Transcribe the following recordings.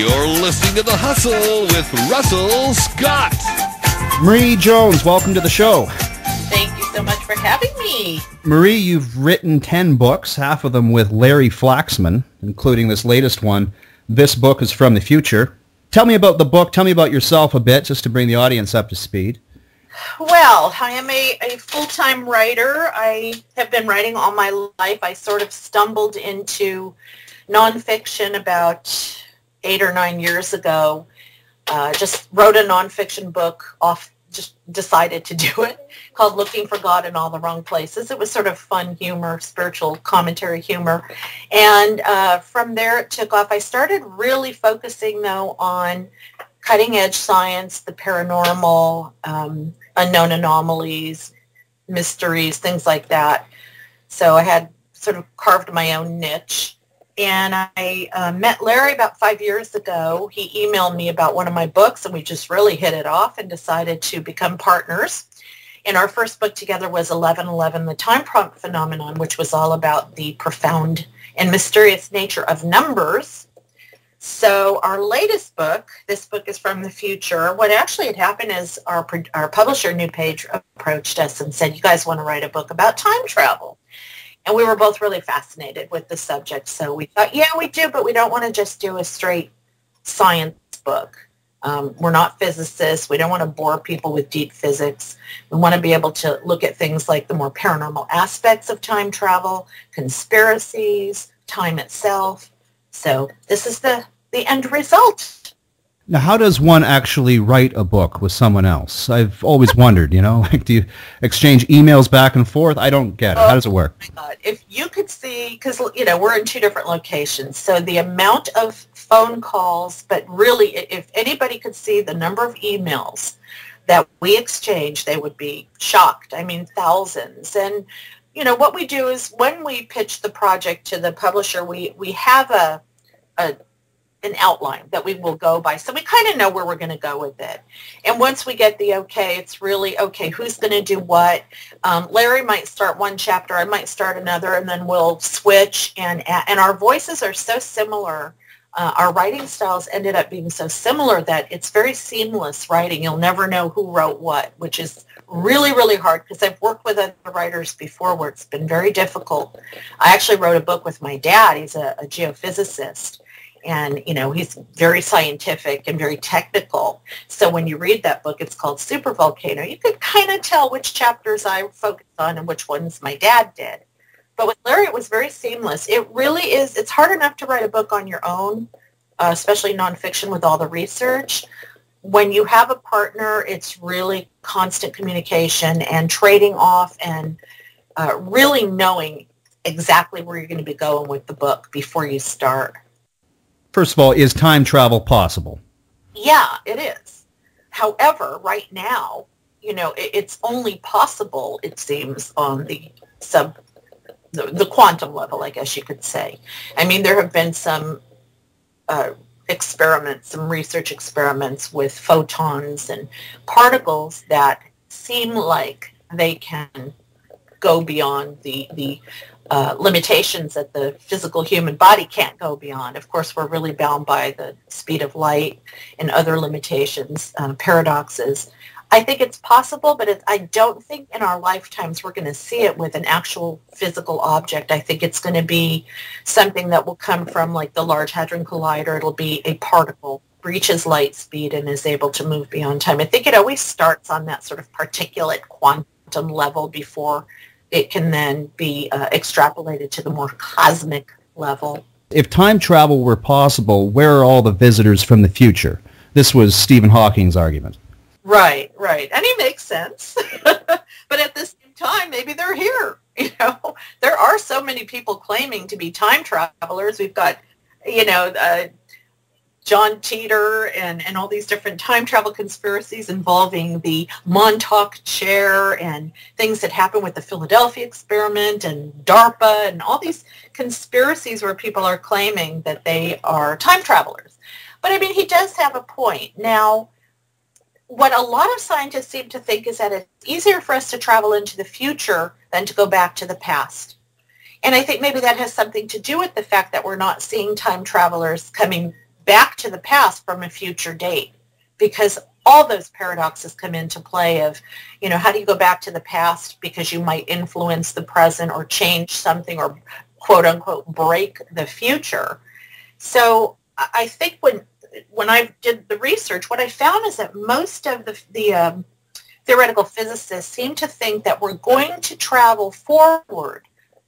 You're listening to The Hustle with Russell Scott. Marie Jones, welcome to the show. Thank you so much for having me. Marie, you've written 10 books, half of them with Larry Flaxman, including this latest one. This book is from the future. Tell me about the book. Tell me about yourself a bit, just to bring the audience up to speed. Well, I am a full-time writer. I have been writing all my life. I sort of stumbled into nonfiction about 8 or 9 years ago. Just wrote a nonfiction book just decided to do it, called Looking for God in All the Wrong Places. It was sort of fun humor, spiritual commentary humor. And from there it took off. I started really focusing, though, on cutting-edge science, the paranormal, unknown anomalies, mysteries, things like that. So I had sort of carved my own niche. And I met Larry about 5 years ago. He emailed me about one of my books, and we just really hit it off and decided to become partners. And our first book together was 1111, The Time Phenomenon, which was all about the profound and mysterious nature of numbers. So our latest book, this book is from the future. What actually had happened is our publisher, New Page, approached us and said, you guys want to write a book about time travel? And we were both really fascinated with the subject. So we thought, yeah, we do, but we don't want to just do a straight science book. We're not physicists. We don't want to bore people with deep physics. We want to be able to look at things like the more paranormal aspects of time travel, conspiracies, time itself. So this is the end result. Now, how does one actually write a book with someone else? I've always wondered, like, do you exchange emails back and forth? I don't get it. How does it work? Oh, my God. If you could see, because, we're in 2 different locations, so the amount of phone calls, but really, if anybody could see the number of emails that we exchange, they would be shocked. I mean, thousands. And, what we do is when we pitch the project to the publisher, we have an outline that we will go by. So we kind of know where we're going to go with it. And once we get the okay, it's really, okay, who's going to do what? Larry might start one chapter, I might start another, and then we'll switch. And our voices are so similar. Our writing styles ended up being so similar that it's very seamless writing. You'll never know who wrote what, which is really, really hard because I've worked with other writers before where it's been very difficult. I actually wrote a book with my dad. He's a geophysicist. And, he's very scientific and very technical. So when you read that book, it's called Supervolcano. You could kind of tell which chapters I focused on and which ones my dad did. But with Larry, it was very seamless. It really is. It's hard enough to write a book on your own, especially nonfiction with all the research. When you have a partner, it's really constant communication and trading off and really knowing exactly where you're going to be going with the book before you start. First of all, is time travel possible? Yeah, it is. However, right now, it's only possible, it seems, on the quantum level, I guess you could say. I mean, there have been some experiments, some research experiments with photons and particles that seem like they can go beyond the limitations that the physical human body can't go beyond. Of course, we're really bound by the speed of light and other limitations, paradoxes. I think it's possible, but I don't think in our lifetimes we're going to see it with an actual physical object. I think it's going to be something that will come from like the Large Hadron Collider. It'll be a particle, reaches light speed and is able to move beyond time. I think it always starts on that sort of particulate quantum level before it can then be extrapolated to the more cosmic level. If time travel were possible, where are all the visitors from the future? This was Stephen Hawking's argument. Right. And he makes sense. But at the same time, maybe they're here. There are so many people claiming to be time travelers. We've got, John Teeter and all these different time travel conspiracies involving the Montauk chair and things that happened with the Philadelphia experiment and DARPA and all these conspiracies where people are claiming that they are time travelers. But I mean, he does have a point. Now, what a lot of scientists seem to think is that it's easier for us to travel into the future than to go back to the past. And I think maybe that has something to do with the fact that we're not seeing time travelers coming back to the past from a future date, because all those paradoxes come into play of, how do you go back to the past because you might influence the present or change something or quote unquote break the future. So I think when I did the research, what I found is that most of the theoretical physicists seem to think that we're going to travel forward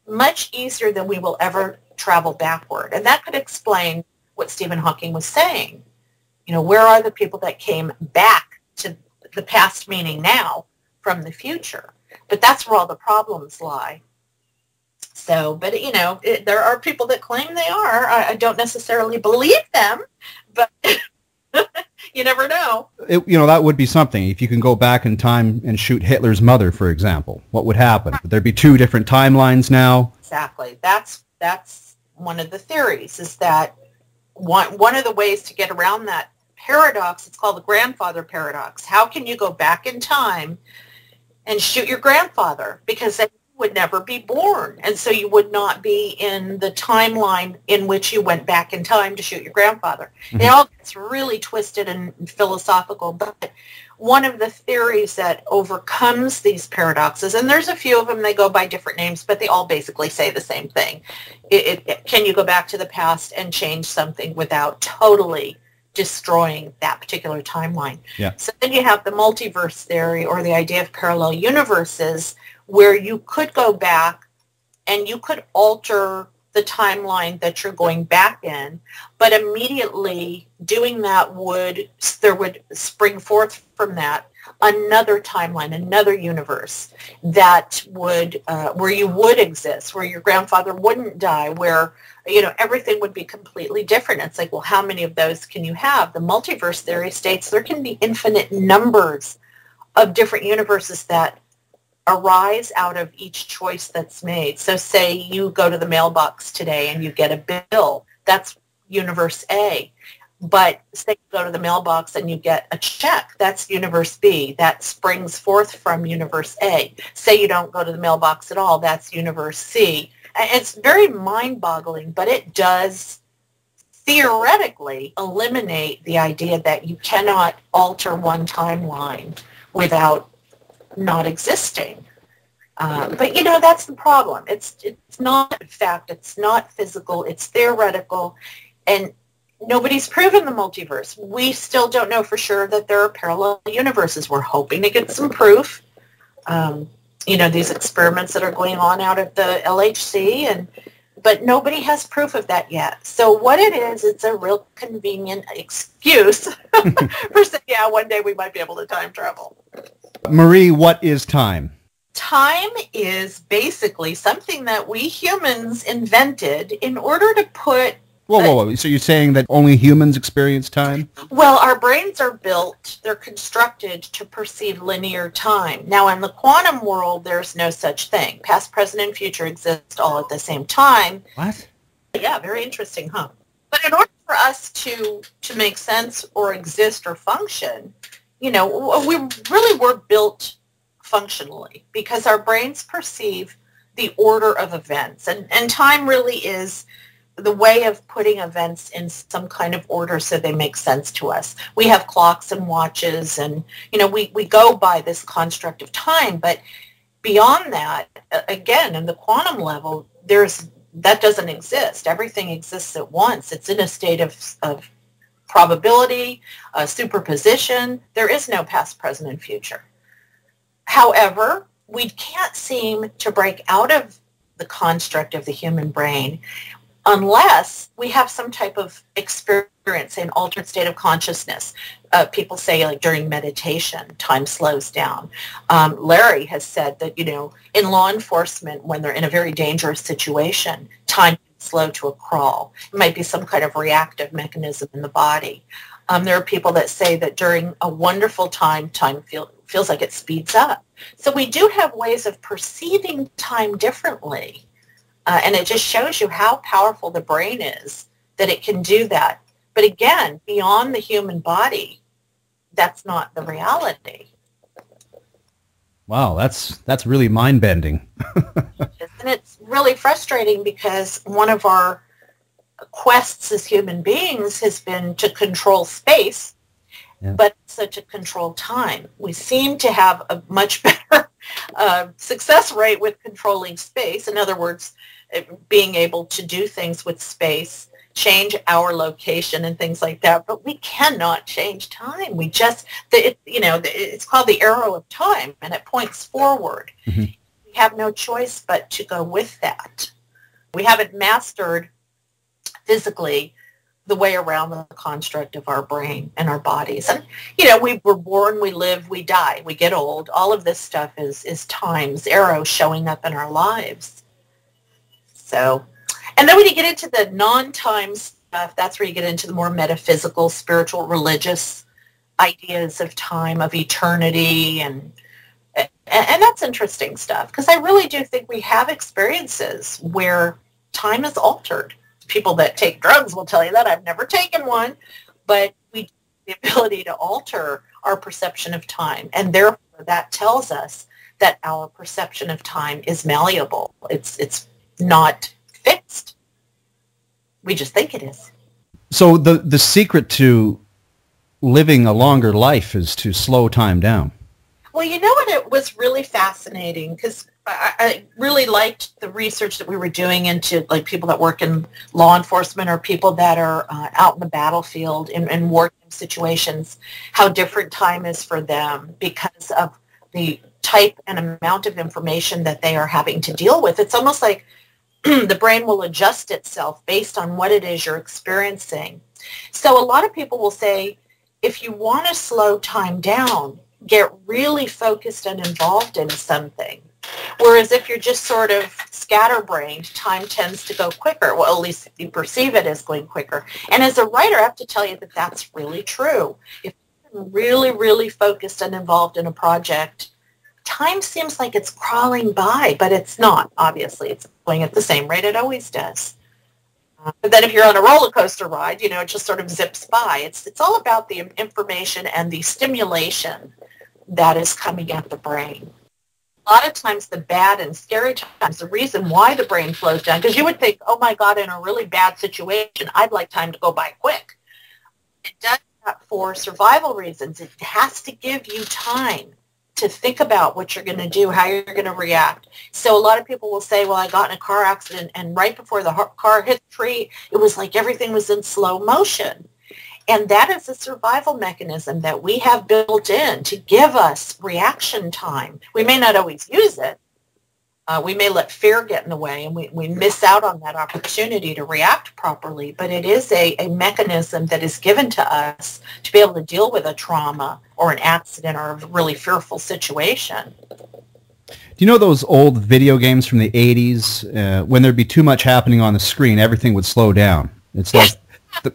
much easier than we will ever travel backward. And that could explain what Stephen Hawking was saying. Where are the people that came back to the past, meaning now, from the future? But that's where all the problems lie. So, but, there are people that claim they are. I don't necessarily believe them, but you never know. That would be something. If you can go back in time and shoot Hitler's mother, for example, what would happen? Would there be two different timelines now? Exactly. That's one of the theories, is that one of the ways to get around that paradox, it's called the grandfather paradox. How can you go back in time and shoot your grandfather? Because then you would never be born. And so you would not be in the timeline in which you went back in time to shoot your grandfather. Mm-hmm. It all gets really twisted and philosophical, but one of the theories that overcomes these paradoxes, and there's a few of them, they go by different names, but they all basically say the same thing. Can you go back to the past and change something without totally destroying that particular timeline? Yeah. So then you have the multiverse theory, or the idea of parallel universes, where you could go back and you could alter the timeline that you're going back in, but immediately doing that there would spring forth from that another timeline, another universe that would, where you would exist, where your grandfather wouldn't die, where, everything would be completely different. It's like, well, how many of those can you have? The multiverse theory states there can be infinite numbers of different universes that arise out of each choice that's made. So say you go to the mailbox today and you get a bill. That's universe A. But say you go to the mailbox and you get a check. That's universe B. That springs forth from universe A. Say you don't go to the mailbox at all. That's universe C. And it's very mind-boggling, but it does theoretically eliminate the idea that you cannot alter one timeline without not existing. But, that's the problem. It's not fact. It's not physical. It's theoretical. And nobody's proven the multiverse. We still don't know for sure that there are parallel universes. We're hoping to get some proof. These experiments that are going on out at the LHC, but nobody has proof of that yet. So what it is, it's a real convenient excuse for saying, yeah, one day we might be able to time travel. Marie, what is time? Time is basically something that we humans invented in order to put... Whoa. So you're saying that only humans experience time? Well, our brains are built, they're constructed to perceive linear time. Now, in the quantum world, there's no such thing. Past, present, and future exist all at the same time. What? Yeah, very interesting, huh? But in order for us to make sense or exist or function, we really were built functionally because our brains perceive the order of events. And time really is the way of putting events in some kind of order so they make sense to us. We have clocks and watches and, we go by this construct of time. But beyond that, again, in the quantum level, that doesn't exist. Everything exists at once. It's in a state of probability, superposition. There is no past, present, and future. However, we can't seem to break out of the construct of the human brain unless we have some type of experience, an altered state of consciousness. People say, like, during meditation, time slows down. Larry has said that, in law enforcement, when they're in a very dangerous situation, time can slow to a crawl. It might be some kind of reactive mechanism in the body. There are people that say that during a wonderful time feels like it speeds up. So we do have ways of perceiving time differently. And it just shows you how powerful the brain is, that it can do that. But again, beyond the human body, that's not the reality. Wow, that's really mind-bending. And it's really frustrating because one of our quests as human beings has been to control space, but also to control time. We seem to have a much better success rate with controlling space. In other words, being able to do things with space, change our location and things like that, but we cannot change time. We just, it's called the arrow of time, and it points forward. Mm-hmm. We have no choice but to go with that. We haven't mastered physically the way around the construct of our brain and our bodies. And, we were born, we live, we die, we get old. All of this stuff is time's arrow showing up in our lives. So, and then when you get into the non-time stuff, that's where you get into the more metaphysical, spiritual, religious ideas of time, of eternity, and that's interesting stuff, because I really do think we have experiences where time is altered. People that take drugs will tell you that. I've never taken one, but we have the ability to alter our perception of time, and therefore that tells us that our perception of time is malleable. It's not fixed. We just think it is. So the secret to living a longer life is to slow time down. Well, you know what? It was really fascinating, because I really liked the research that we were doing into, like, people that work in law enforcement or people that are out in the battlefield in war situations, how different time is for them because of the type and amount of information that they are having to deal with. It's almost like the brain will adjust itself based on what it is you're experiencing. So a lot of people will say, if you want to slow time down, get really focused and involved in something. Whereas if you're just sort of scatterbrained, time tends to go quicker. Well, at least you perceive it as going quicker. And as a writer, I have to tell you that that's really true. If you're really, really focused and involved in a project, time seems like it's crawling by, but it's not, obviously. It's going at the same rate it always does. But then if you're on a roller coaster ride, it just sort of zips by. It's all about the information and the stimulation that is coming at the brain. A lot of times the bad and scary times, the reason why the brain slows down, because you would think, oh my God, in a really bad situation, I'd like time to go by quick. It does that for survival reasons. It has to give you time to think about what you're going to do, how you're going to react. So a lot of people will say, well, I got in a car accident, and right before the car hit the tree, it was like everything was in slow motion. And that is a survival mechanism that we have built in to give us reaction time. We may not always use it. We may let fear get in the way, and we miss out on that opportunity to react properly. But it is a mechanism that is given to us to be able to deal with a trauma or an accident or a really fearful situation. Do you know those old video games from the 80s? When there'd be too much happening on the screen, everything would slow down. It's like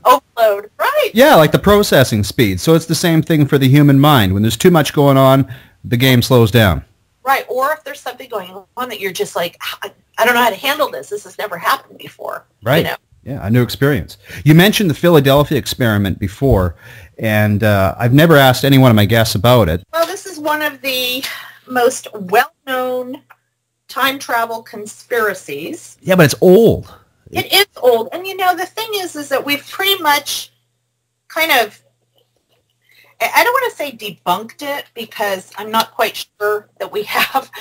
overload, right? Yeah, like the processing speed. So it's the same thing for the human mind. When there's too much going on, the game slows down. Right, or if there's something going on that you're just like, I don't know how to handle this. This has never happened before. Right. Yeah, a new experience. You mentioned the Philadelphia experiment before, and I've never asked any one of my guests about it. Well, this is one of the most well-known time travel conspiracies. Yeah, but it's old. It is old. And, the thing is that we've pretty much kind of, I don't want to say debunked it, because I'm not quite sure that we have.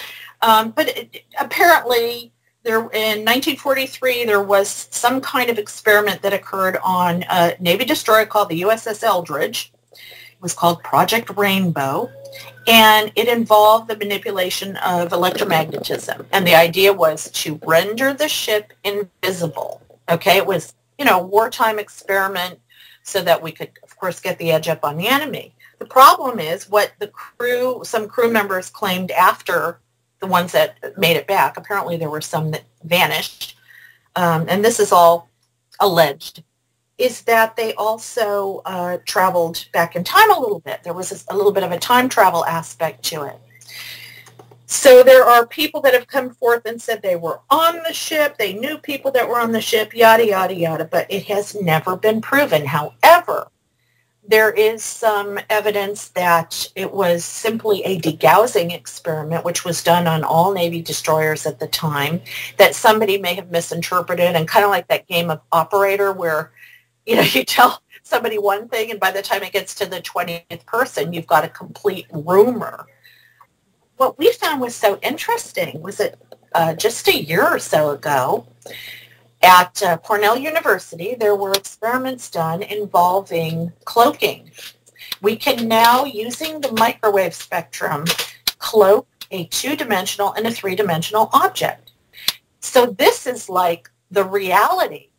But apparently, in 1943, there was some kind of experiment that occurred on a Navy destroyer called the USS Eldridge. It was called Project Rainbow, and it involved the manipulation of electromagnetism. And the idea was to render the ship invisible. Okay, it was, a wartime experiment so that we could, of course, get the edge up on the enemy. The problem is what some crew members claimed after the ones that made it back. Apparently there were some that vanished, and this is all alleged, is that they also traveled back in time a little bit. There was a little bit of a time travel aspect to it. So there are people that have come forth and said they were on the ship, they knew people that were on the ship, yada, yada, yada, but it has never been proven. However, There is some evidence that it was simply a degaussing experiment, which was done on all Navy destroyers at the time, that somebody may have misinterpreted, and kind of like that game of Operator where, you tell somebody one thing and by the time it gets to the 20th person, you've got a complete rumor. What we found was so interesting was that just a year or so ago, at Cornell University, there were experiments done involving cloaking. We can now, using the microwave spectrum, cloak a two-dimensional and a three-dimensional object. So this is like the reality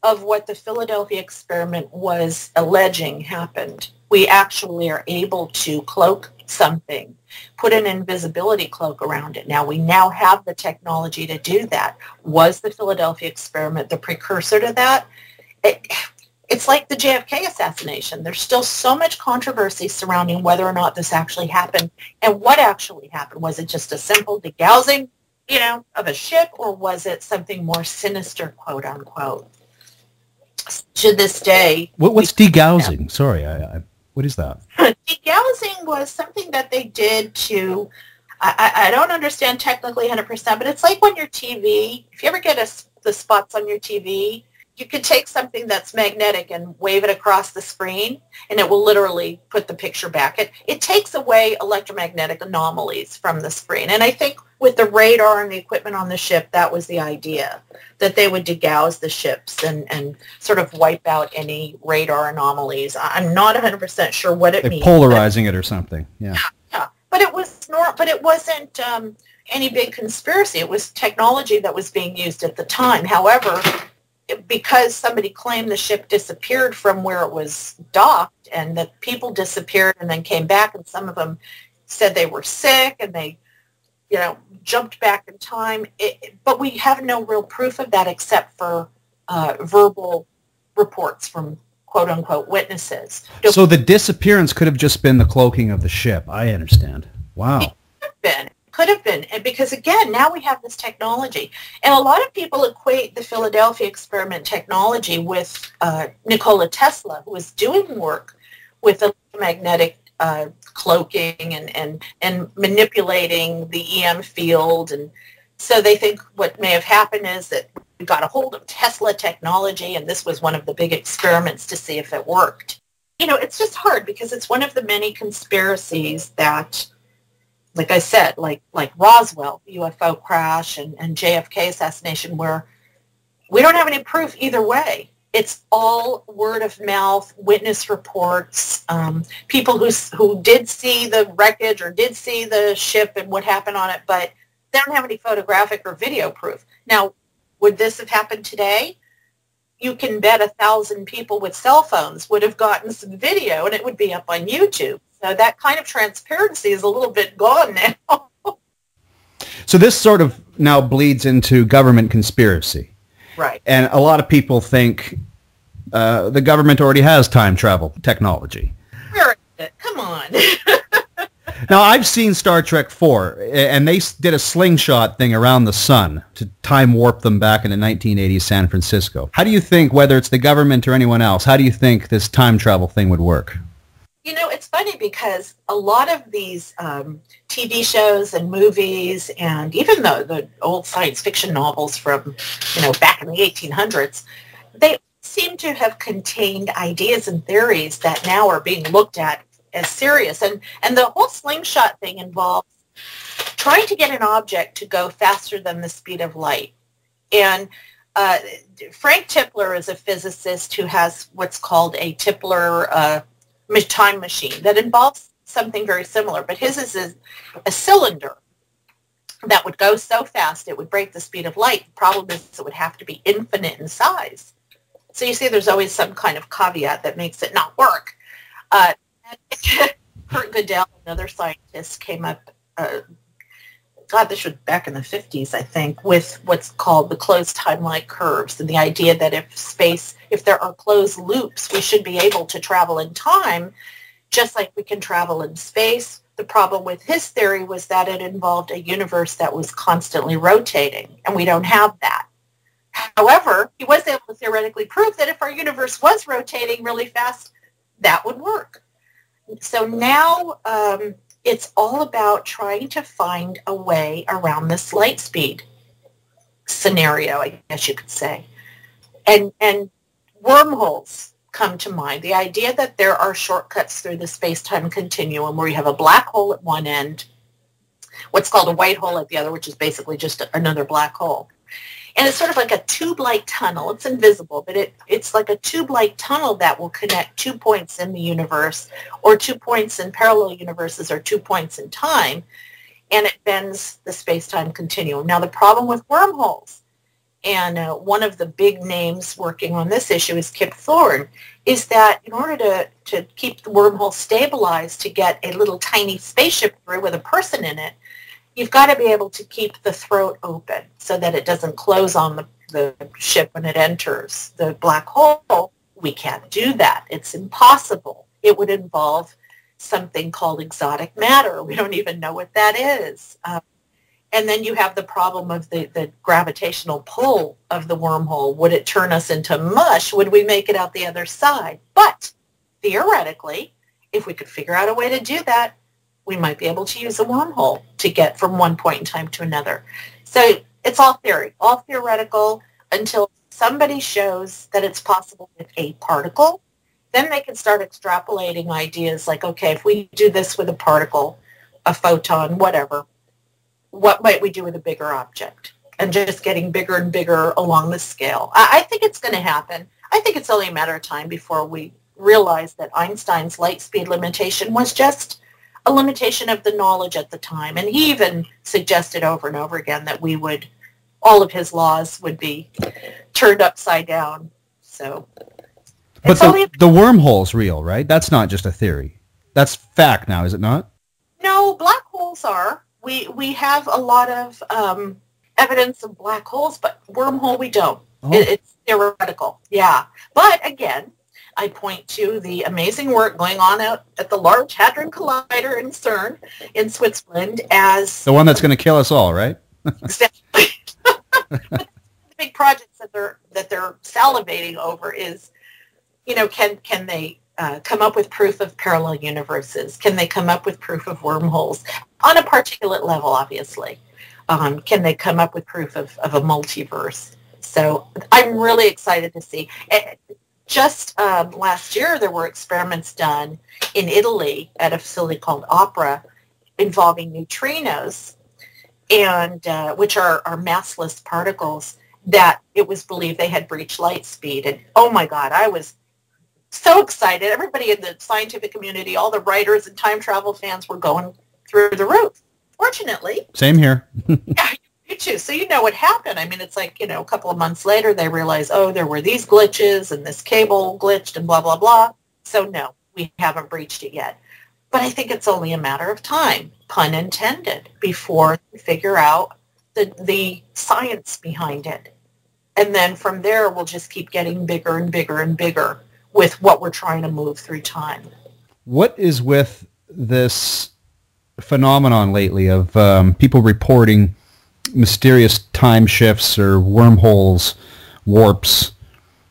of what the Philadelphia experiment was alleging happened. We actually are able to cloak something, put an invisibility cloak around it. Now, we now have the technology to do that. Was the Philadelphia experiment the precursor to that? It's like the JFK assassination. There's still so much controversy surrounding whether or not this actually happened and what actually happened. Was it just a simple degaussing, of a ship, or was it something more sinister, quote unquote? To this day... What's degaussing? Sorry, what is that? Degaussing was something that they did to, I don't understand technically 100%, but it's like when your TV, if you ever get the spots on your TV, you could take something that's magnetic and wave it across the screen, and it will literally put the picture back. It takes away electromagnetic anomalies from the screen. And I think with the radar and the equipment on the ship, that was the idea, that they would degauss the ships and sort of wipe out any radar anomalies. I'm not 100% sure what it means. Polarizing it or something, yeah. Yeah, but it wasn't any big conspiracy. It was technology that was being used at the time. However, because somebody claimed the ship disappeared from where it was docked and the people disappeared and then came back, and some of them said they were sick and they, jumped back in time. But we have no real proof of that except for verbal reports from quote-unquote witnesses. So the disappearance could have just been the cloaking of the ship. I understand. Wow. It could have been. And because, again, now we have this technology. And a lot of people equate the Philadelphia experiment technology with Nikola Tesla, who was doing work with electromagnetic cloaking and manipulating the EM field. And so they think what may have happened is that we got a hold of Tesla technology, and this was one of the big experiments to see if it worked. It's just hard because it's one of the many conspiracies that, like I said, like Roswell, UFO crash, and JFK assassination, where we don't have any proof either way. It's all word of mouth, witness reports, people who did see the wreckage or did see the ship and what happened on it, but they don't have any photographic or video proof. Now, would this have happened today? You can bet 1,000 people with cell phones would have gotten some video, and it would be up on YouTube. So that kind of transparency is a little bit gone now. So this sort of now bleeds into government conspiracy. Right. And a lot of people think the government already has time travel technology. Where is it? Come on. Now, I've seen Star Trek 4, and they did a slingshot thing around the sun to time warp them back into 1980s San Francisco. How do you think, whether it's the government or anyone else, how do you think this time travel thing would work? It's funny because a lot of these TV shows and movies, and even the old science fiction novels from, back in the 1800s, they seem to have contained ideas and theories that now are being looked at as serious. And the whole slingshot thing involves trying to get an object to go faster than the speed of light. And Frank Tipler is a physicist who has what's called a Tipler time machine that involves something very similar, but his is a cylinder that would go so fast it would break the speed of light. The problem is it would have to be infinite in size. So you see there's always some kind of caveat that makes it not work. Kurt Gödel, another scientist, came up, this was back in the 50s, I think, with what's called the closed timeline curves, and the idea that if there are closed loops, we should be able to travel in time just like we can travel in space. The problem with his theory was that it involved a universe that was constantly rotating, and we don't have that. However, he was able to theoretically prove that if our universe was rotating really fast, that would work. So now it's all about trying to find a way around this light speed scenario, I guess you could say. And wormholes come to mind. The idea that there are shortcuts through the space-time continuum where you have a black hole at one end, what's called a white hole at the other, which is basically just another black hole. And it's sort of like a tube-like tunnel. It's invisible, but it's like a tube-like tunnel that will connect 2 points in the universe, or 2 points in parallel universes, or 2 points in time, and it bends the space-time continuum. Now, the problem with wormholes, and one of the big names working on this issue is Kip Thorne, is that in order to keep the wormhole stabilized, to get a little tiny spaceship through with a person in it, you've got to be able to keep the throat open so that it doesn't close on the ship when it enters the black hole. We can't do that. It's impossible. It would involve something called exotic matter. We don't even know what that is. And then you have the problem of the gravitational pull of the wormhole. Would it turn us into mush? Would we make it out the other side? But theoretically, if we could figure out a way to do that, we might be able to use a wormhole to get from one point in time to another. So it's all theory, all theoretical, until somebody shows that it's possible with a particle. Then they can start extrapolating ideas like, okay, if we do this with a particle, a photon, whatever, what might we do with a bigger object? And just getting bigger and bigger along the scale. I think it's going to happen. I think it's only a matter of time before we realize that Einstein's light speed limitation was just a limitation of the knowledge at the time. And he even suggested over and over again that all of his laws would be turned upside down. So, but the wormhole's real, right? That's not just a theory. That's fact now, is it not? No, black holes are. We have a lot of evidence of black holes, but wormhole we don't. Oh. It's theoretical, yeah. But again, I point to the amazing work going on out at the Large Hadron Collider in CERN in Switzerland as... The one that's going to kill us all, right? Exactly. The big projects that they're salivating over is, can they come up with proof of parallel universes? Can they come up with proof of wormholes? On a particulate level, obviously. Can they come up with proof of a multiverse? So I'm really excited to see. Just last year, there were experiments done in Italy at a facility called Opera involving neutrinos, and which are massless particles that it was believed they had breached light speed. And oh my God, I was so excited. Everybody in the scientific community, all the writers and time travel fans were going through the roof. Fortunately. Same here. Yeah, you too. So you know what happened. I mean, it's like, a couple of months later, they realized, oh, there were these glitches and this cable glitched and blah, blah, blah. So no, we haven't breached it yet. But I think it's only a matter of time, pun intended, before we figure out the science behind it. And then from there, we'll just keep getting bigger and bigger and bigger with what we're trying to move through time. What is with this phenomenon lately of people reporting mysterious time shifts or wormholes, warps?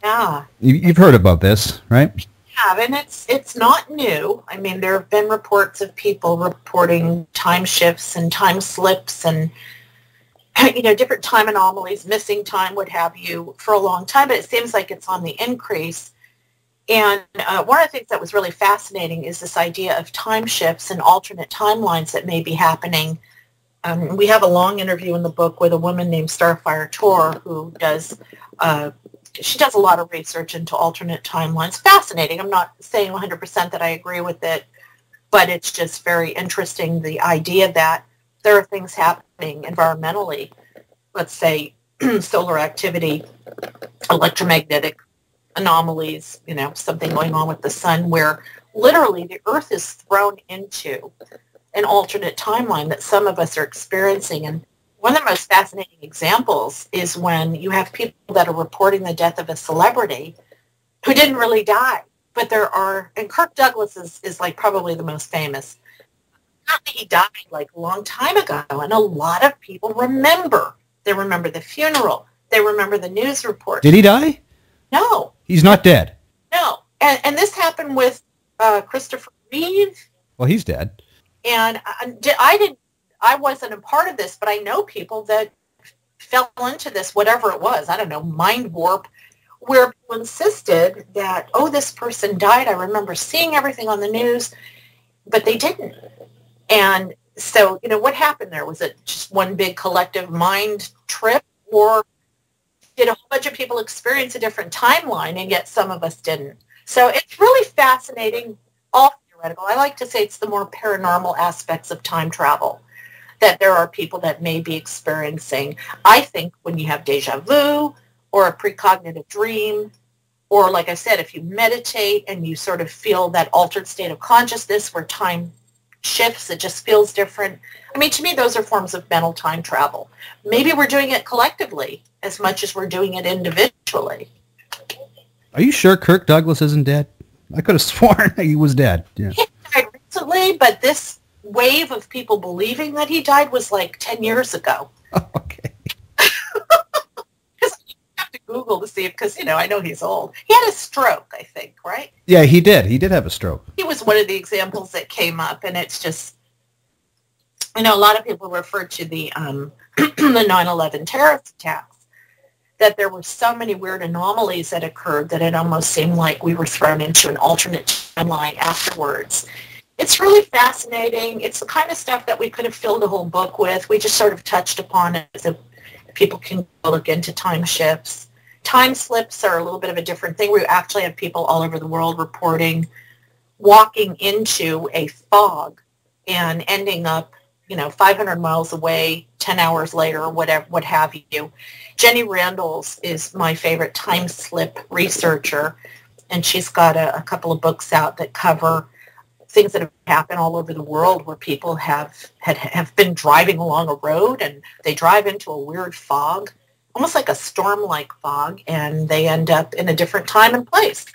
Yeah. You've heard about this, right? Yeah, and it's not new. I mean, there have been reports of people reporting time shifts and time slips and, different time anomalies, missing time, what have you, for a long time, but it seems like it's on the increase. And one of the things that was really fascinating is this idea of time shifts and alternate timelines that may be happening. We have a long interview in the book with a woman named Starfire Tor who does a lot of research into alternate timelines. Fascinating. I'm not saying 100% that I agree with it, but it's just very interesting, the idea that there are things happening environmentally, let's say solar activity, electromagnetic anomalies, something going on with the sun where literally the Earth is thrown into an alternate timeline that some of us are experiencing. And one of the most fascinating examples is when you have people that are reporting the death of a celebrity who didn't really die, but and Kirk Douglas is like probably the most famous. He died like a long time ago, and a lot of people remember. They remember the funeral. They remember the news report. Did he die? No. He's not dead. No. And this happened with Christopher Reeve. Well, he's dead. And I wasn't a part of this, but I know people that fell into this, whatever it was, I don't know, mind warp, where people insisted that, oh, this person died. I remember seeing everything on the news, but they didn't. And so, what happened there? Was it just one big collective mind trip, or did a whole bunch of people experience a different timeline and yet some of us didn't? So it's really fascinating, all theoretical. I like to say it's the more paranormal aspects of time travel that there are people that may be experiencing. I think when you have deja vu or a precognitive dream, or like I said, if you meditate and you sort of feel that altered state of consciousness where time shifts, it just feels different. I mean, to me, those are forms of mental time travel. Maybe we're doing it collectively as much as we're doing it individually. Are you sure Kirk Douglas isn't dead? I could have sworn he was dead. Yeah. He died recently, but this wave of people believing that he died was like 10 years ago. Oh, okay. Because you have to Google to see it, because, I know he's old. He had a stroke, I think, right? Yeah, he did. He did have a stroke. He was one of the examples that came up, and it's just, a lot of people refer to the 9/11 terrorist attacks, that there were so many weird anomalies that occurred that it almost seemed like we were thrown into an alternate timeline afterwards. It's really fascinating. It's the kind of stuff that we could have filled a whole book with. We just sort of touched upon it, so people can look into time shifts. Time slips are a little bit of a different thing. We actually have people all over the world reporting walking into a fog and ending up, 500 miles away, 10 hours later, whatever, what have you. Jenny Randalls is my favorite time slip researcher, and she's got a couple of books out that cover things that have happened all over the world where people have been driving along a road and they drive into a weird fog, almost like a storm-like fog, and they end up in a different time and place.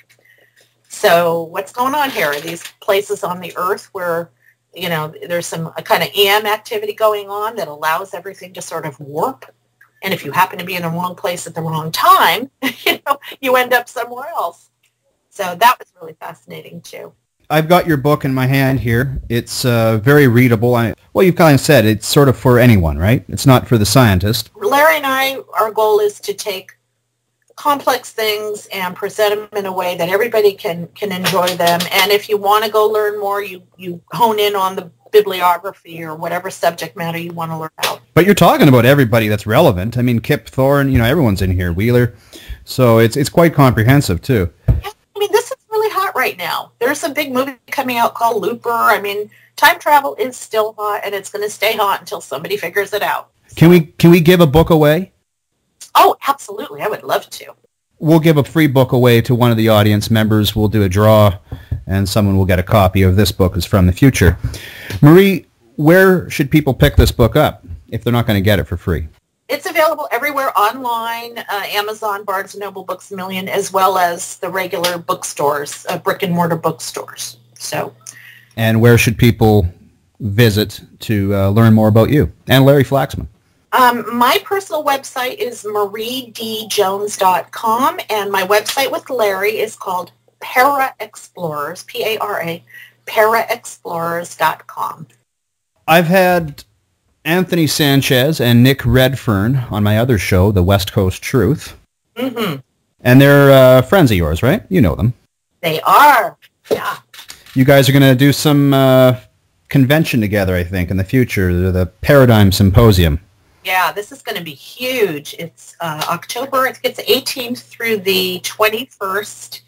So what's going on here? Are these places on the earth where, there's some kind of EM activity going on that allows everything to sort of warp? And if you happen to be in the wrong place at the wrong time, you end up somewhere else. So that was really fascinating too. I've got your book in my hand here. It's very readable. You've kind of said it's sort of for anyone, right? It's not for the scientist. Larry and I, our goal is to take complex things and present them in a way that everybody can enjoy them. And if you want to go learn more, you hone in on the bibliography or whatever subject matter you want to learn about. But you're talking about everybody that's relevant. I mean, Kip Thorne, everyone's in here, Wheeler. So it's quite comprehensive, too. Yeah, this is really hot right now. There's a big movie coming out called Looper. Time travel is still hot, and it's going to stay hot until somebody figures it out. Can we give a book away? Oh, absolutely. I would love to. We'll give a free book away to one of the audience members. We'll do a draw, and someone will get a copy of This Book is from the Future. Marie, where should people pick this book up if they're not going to get it for free? It's available everywhere online, Amazon, Barnes & Noble, Books A Million, as well as the regular bookstores, brick-and-mortar bookstores. And where should people visit to learn more about you and Larry Flaxman? My personal website is mariedjones.com, and my website with Larry is called Para Explorers, P-A-R-A, paraexplorers.com. I've had Anthony Sanchez and Nick Redfern on my other show, The West Coast Truth. Mm-hmm. And they're friends of yours, right? You know them. They are, yeah. You guys are going to do some convention together, I think, in the future, the Paradigm Symposium. Yeah, this is going to be huge. It's October, I think it's 18th through the 21st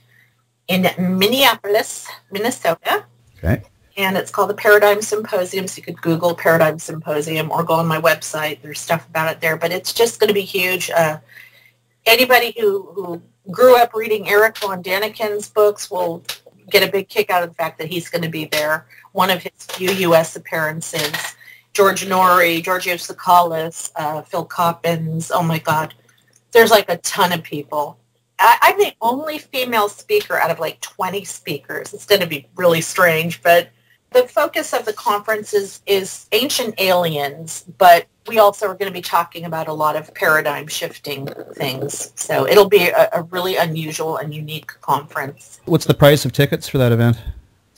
in Minneapolis, Minnesota. Okay. And it's called the Paradigm Symposium, so you could Google Paradigm Symposium or go on my website. There's stuff about it there, but it's just going to be huge. Anybody who grew up reading Eric von Daniken's books will get a big kick out of the fact that he's going to be there. One of his few U.S. appearances. George Norrie, Giorgio Tsoukalos, Phil Coppens. Oh, my God. There's like a ton of people. I'm the only female speaker out of like 20 speakers. It's going to be really strange, but the focus of the conference is ancient aliens, but we also are going to be talking about a lot of paradigm shifting things. So it'll be a really unusual and unique conference. What's the price of tickets for that event?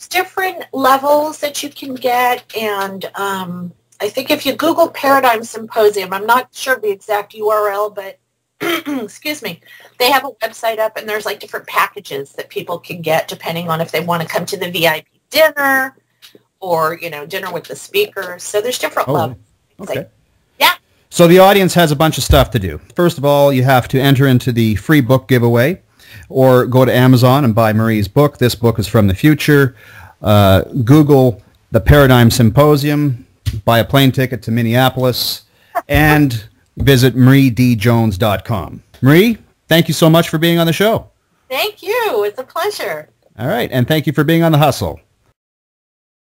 There's different levels that you can get, and I think if you Google Paradigm Symposium, I'm not sure of the exact URL, but excuse me, they have a website up, and there's like different packages that people can get depending on if they want to come to the VIP dinner or, you know, dinner with the speakers. So there's different levels. Okay. Yeah. So the audience has a bunch of stuff to do. First of all, you have to enter into the free book giveaway or go to Amazon and buy Marie's book. This book is from the future. Google the Paradigm Symposium, buy a plane ticket to Minneapolis, and visit mariedjones.com. Marie, thank you so much for being on the show. Thank you. It's a pleasure. All right, and thank you for being on The Hustle.